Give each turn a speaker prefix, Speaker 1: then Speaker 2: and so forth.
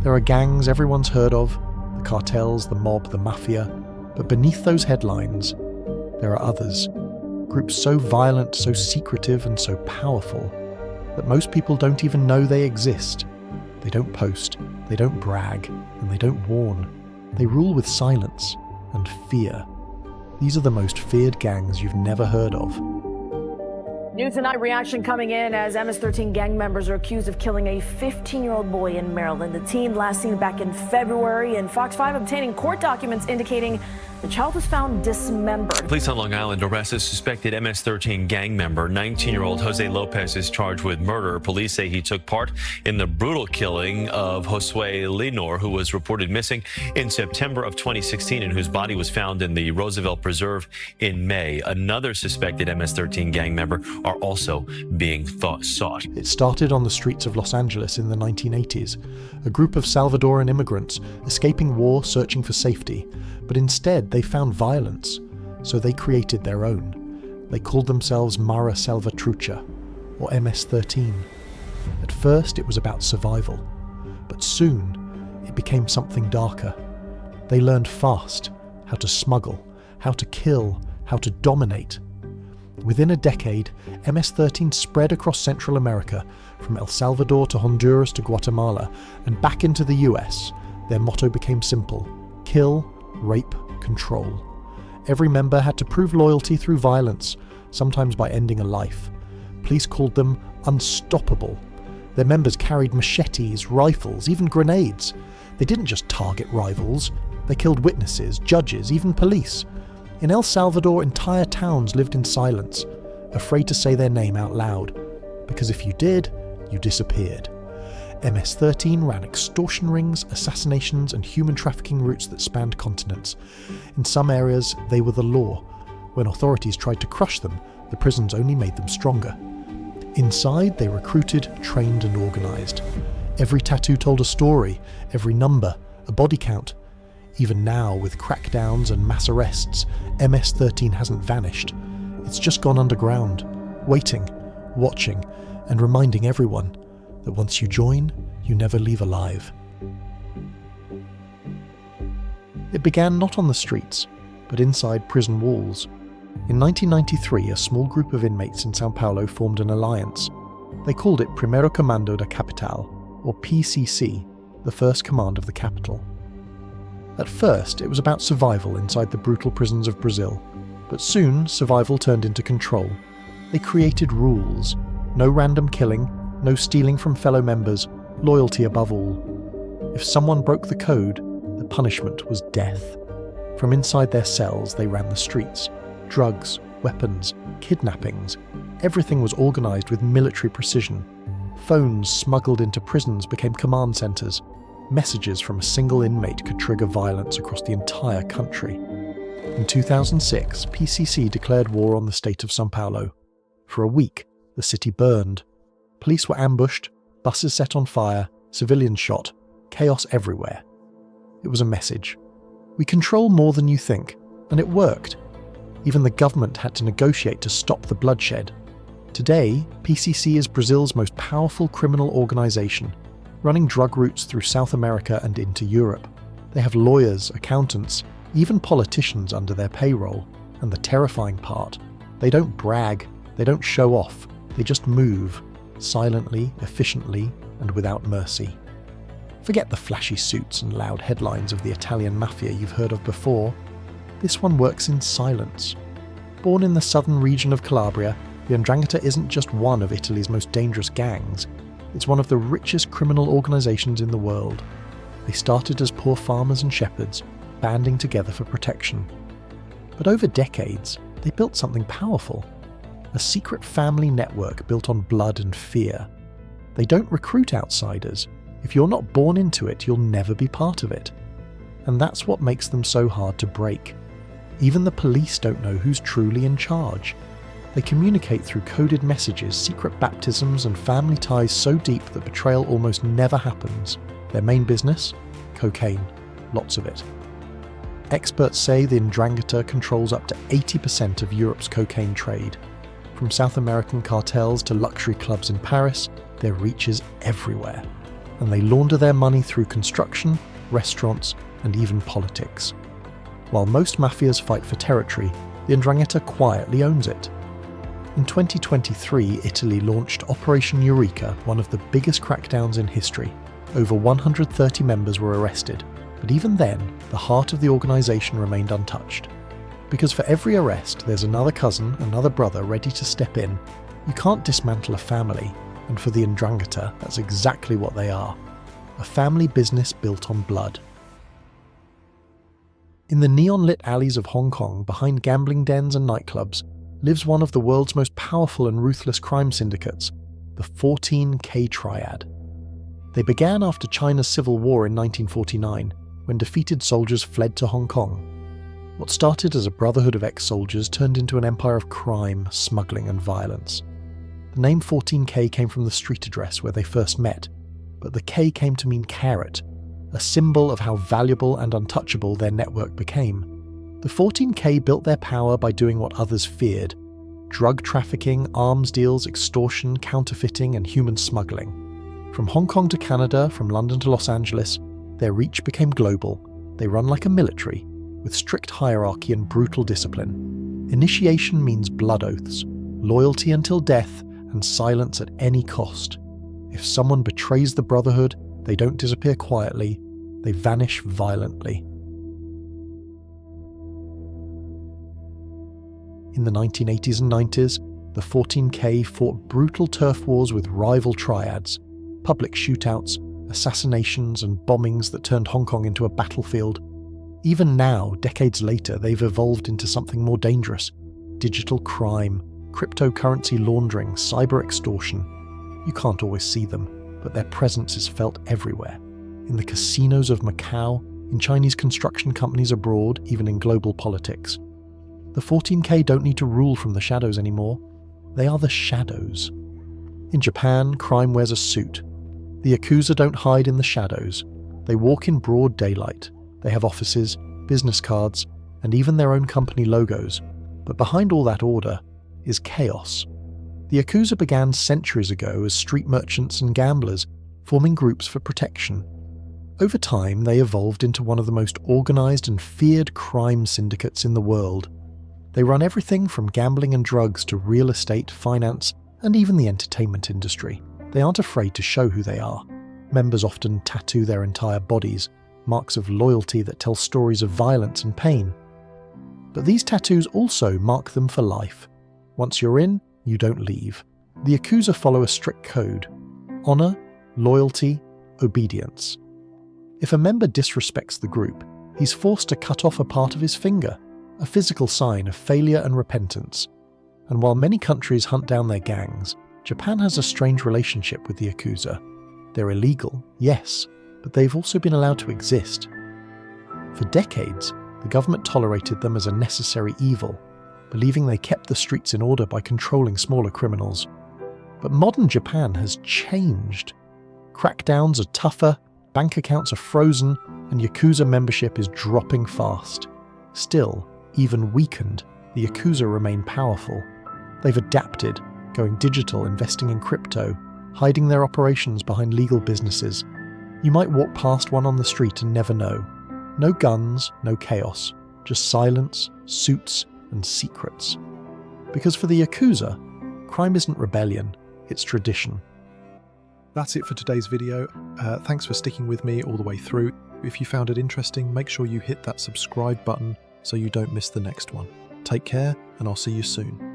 Speaker 1: There are gangs everyone's heard of, the cartels, the mob, the mafia, but beneath those headlines, there are others. Groups so violent, so secretive, and so powerful that most people don't even know they exist. They don't post, they don't brag, and they don't warn. They rule with silence and fear. These are the most feared gangs you've never heard of.
Speaker 2: New tonight, reaction coming in as MS-13 gang members are accused of killing a 15-year-old boy in Maryland. The teen last seen back in February, and Fox 5 obtaining court documents indicating the child was found dismembered.
Speaker 3: Police on Long Island arrest a suspected MS-13 gang member. 19-year-old Jose Lopez is charged with murder. Police say he took part in the brutal killing of Josue Lenore, who was reported missing in September of 2016 and whose body was found in the Roosevelt Preserve in May. Another suspected MS-13 gang member are also being sought.
Speaker 1: It started on the streets of Los Angeles in the 1980s, a group of Salvadoran immigrants escaping war searching for safety, but instead they found violence, so they created their own. They called themselves Mara Salvatrucha, or MS-13. At first it was about survival, but soon it became something darker. They learned fast how to smuggle, how to kill, how to dominate. Within a decade, MS-13 spread across Central America, from El Salvador to Honduras to Guatemala, and back into the US. Their motto became simple: kill, rape, control. Every member had to prove loyalty through violence, sometimes by ending a life. Police called them unstoppable. Their members carried machetes, rifles, even grenades. They didn't just target rivals, they killed witnesses, judges, even police. In El Salvador, entire towns lived in silence, afraid to say their name out loud, because if you did, you disappeared. MS-13 ran extortion rings, assassinations, and human trafficking routes that spanned continents. In some areas, they were the law. When authorities tried to crush them, the prisons only made them stronger. Inside, they recruited, trained, and organised. Every tattoo told a story, every number, a body count. Even now, with crackdowns and mass arrests, MS-13 hasn't vanished. It's just gone underground, waiting, watching, and reminding everyone that once you join, you never leave alive. It began not on the streets, but inside prison walls. In 1993, a small group of inmates in São Paulo formed an alliance. They called it Primeiro Comando da Capital, or PCC, the first command of the capital. At first, it was about survival inside the brutal prisons of Brazil, but soon survival turned into control. They created rules: no random killing, no stealing from fellow members, loyalty above all. If someone broke the code, the punishment was death. From inside their cells, they ran the streets. Drugs, weapons, kidnappings, everything was organised with military precision. Phones smuggled into prisons became command centres. Messages from a single inmate could trigger violence across the entire country. In 2006, PCC declared war on the state of São Paulo. For a week, the city burned. Police were ambushed, buses set on fire, civilians shot, chaos everywhere. It was a message. We control more than you think, and it worked. Even the government had to negotiate to stop the bloodshed. Today, PCC is Brazil's most powerful criminal organisation, running drug routes through South America and into Europe. They have lawyers, accountants, even politicians under their payroll. And the terrifying part, they don't brag, they don't show off, they just move, silently, efficiently, and without mercy. Forget the flashy suits and loud headlines of the Italian mafia you've heard of before. This one works in silence. Born in the southern region of Calabria, the 'Ndrangheta isn't just one of Italy's most dangerous gangs. It's one of the richest criminal organisations in the world. They started as poor farmers and shepherds, banding together for protection. But over decades, they built something powerful. A secret family network built on blood and fear. They don't recruit outsiders. If you're not born into it, you'll never be part of it. And that's what makes them so hard to break. Even the police don't know who's truly in charge. They communicate through coded messages, secret baptisms, and family ties so deep that betrayal almost never happens. Their main business? Cocaine. Lots of it. Experts say the 'Ndrangheta controls up to 80% of Europe's cocaine trade. From South American cartels to luxury clubs in Paris, their reach is everywhere. and they launder their money through construction, restaurants, and even politics. While most mafias fight for territory, the 'Ndrangheta quietly owns it. In 2023, Italy launched Operation Eureka, one of the biggest crackdowns in history. Over 130 members were arrested, but even then, the heart of the organisation remained untouched. Because for every arrest, there's another cousin, another brother ready to step in. You can't dismantle a family, and for the 'Ndrangheta, that's exactly what they are. A family business built on blood. In the neon-lit alleys of Hong Kong, behind gambling dens and nightclubs, lives one of the world's most powerful and ruthless crime syndicates, the 14K Triad. They began after China's civil war in 1949, when defeated soldiers fled to Hong Kong. What started as a brotherhood of ex-soldiers turned into an empire of crime, smuggling and violence. The name 14K came from the street address where they first met, but the K came to mean carat, a symbol of how valuable and untouchable their network became. The 14K built their power by doing what others feared: drug trafficking, arms deals, extortion, counterfeiting, and human smuggling. From Hong Kong to Canada, from London to Los Angeles, their reach became global. They run like a military, with strict hierarchy and brutal discipline. Initiation means blood oaths, loyalty until death, and silence at any cost. If someone betrays the Brotherhood, they don't disappear quietly, they vanish violently. In the 1980s and 90s, the 14K fought brutal turf wars with rival triads, public shootouts, assassinations and bombings that turned Hong Kong into a battlefield. Even now, decades later, they've evolved into something more dangerous: digital crime, cryptocurrency laundering, cyber extortion. You can't always see them, but their presence is felt everywhere. In the casinos of Macau, in Chinese construction companies abroad, even in global politics. The 14K don't need to rule from the shadows anymore. They are the shadows. In Japan, crime wears a suit. The Yakuza don't hide in the shadows. They walk in broad daylight. They have offices, business cards, and even their own company logos. But behind all that order is chaos. The Yakuza began centuries ago as street merchants and gamblers, forming groups for protection. Over time, they evolved into one of the most organised and feared crime syndicates in the world. They run everything from gambling and drugs to real estate, finance, and even the entertainment industry. They aren't afraid to show who they are. Members often tattoo their entire bodies, marks of loyalty that tell stories of violence and pain. But these tattoos also mark them for life. Once you're in, you don't leave. The Yakuza follow a strict code: honour, loyalty, obedience. If a member disrespects the group, he's forced to cut off a part of his finger, a physical sign of failure and repentance. And while many countries hunt down their gangs, Japan has a strange relationship with the Yakuza. They're illegal, yes, but they've also been allowed to exist. For decades, the government tolerated them as a necessary evil, believing they kept the streets in order by controlling smaller criminals. But modern Japan has changed. Crackdowns are tougher, bank accounts are frozen, and Yakuza membership is dropping fast. Still, even weakened, the Yakuza remain powerful. They've adapted, going digital, investing in crypto, hiding their operations behind legal businesses. You might walk past one on the street and never know. No guns, no chaos, just silence, suits, and secrets. Because for the Yakuza, crime isn't rebellion, it's tradition. That's it for today's video. Thanks for sticking with me all the way through. If you found it interesting, make sure you hit that subscribe button so you don't miss the next one. Take care, and I'll see you soon.